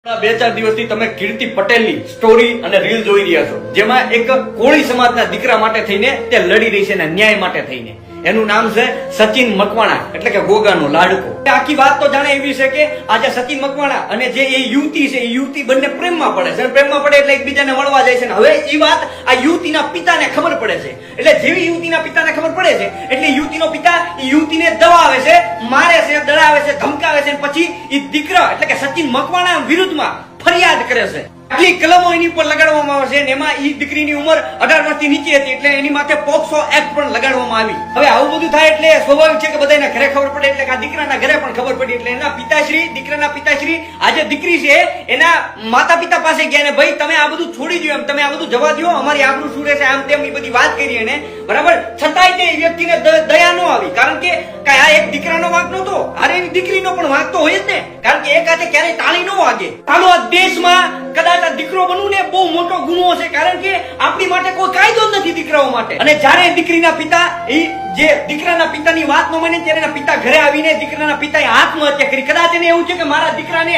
2-4 દિવસથી તમે કીર્તિ પટેલની સ્ટોરી અને રીલ જોઈ રહ્યા છો, જેમાં એક કોળી સમાજના દીકરા માટે થઈને તે લડી રહી છે ને ન્યાય માટે થઈને. એનું નામ છે સચિન મકવાણા, એટલે કે ગોગાનો લાડકો. આખી વાત તો જાણે એવી છે કે આજે સચિન મકવાણા અને જે એ યુવતી છે, એ યુવતી બંને પ્રેમમાં પડે છે. પ્રેમમાં પડે એટલે એકબીજાને મળવા જાય છે. હવે એ વાત આ યુવતીના પિતાને ખબર પડે છે. એટલે જેવી યુવતીના પિતાને ખબર પડે છે એટલે યુવતીનો પિતા એ યુવતીને દબાવે છે, મારે છે, ડરાવે છે, ધમકાવે છે. પછી એ દીકરા એટલે કે સચિન મકવાણા વિરુદ્ધમાં ફરિયાદ કરે છે. આટલી કલમો એની પર લગાડવામાં આવે છે અને એમાં ઈ દીકરીની ઉંમર 18 વર્ષથી નીચે હતી, એટલે એની માથે પોક્સો એક્ટ પણ લગાડવામાં આવી. હવે આવું બધું થાય એટલે સ્વાભાવિક છે કે બધાને ઘરે ખબર પડે, એટલે આ દીકરાના ઘરે પણ ખબર પડી. એટલે એના પિતાશ્રી, દીકરાના પિતાશ્રી આજે દીકરી છે એના માતા પિતા પાસે ગયા ને ભાઈ તમે આ બધું છોડી દો, એમ તમે આ બધું જવા દો, અમારી આબરૂ શું રહેશે, આમ તેમ એ બધી વાત કરી એને, બરાબર. છતાંય તે વ્યક્તિને દયા ન આવી, કારણ કે આ એક દીકરાનો વાંક નહોતો, અરે એની દીકરીનો પણ વાંક તો હોય જ ને, કારણ કે એક હાથે ક્યારેય તાળી ન વાગે. ચાલો આ દેશમાં કદાચ આ દીકરો બનવું ને બહુ મોટો ગુનો છે, કારણ કે આપણી માટે કોઈ કાયદો જ નથી દીકરાઓ માટે. અને જ્યારે દીકરીના પિતા જે દીકરાના પિતાની વાત ન માને ત્યારે એના પિતા ઘરે આવીને દીકરાના પિતાએ આત્મહત્યા કરી. કદાચ એને એવું છે કે મારા દીકરાને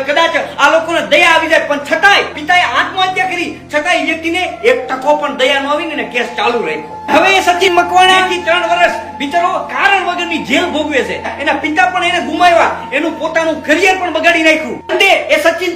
કદાચ આ લોકોને દયા આવી જાય, પણ છતાંય પિતાએ આત્મહત્યા કરી, છતાંય વ્યક્તિને એક ટકો પણ દયા ન આવીને કેસ ચાલુ રાખ્યો. હવે એ સચિન મકવાણા 3 વર્ષ બિચારો કારણ વગરની જેલ ભોગવે છે. એના પિતા પણ એને ગુમાવ્યા, એનું પોતાનું કરિયર પણ બગાડી નાખ્યું. અને એ સચિન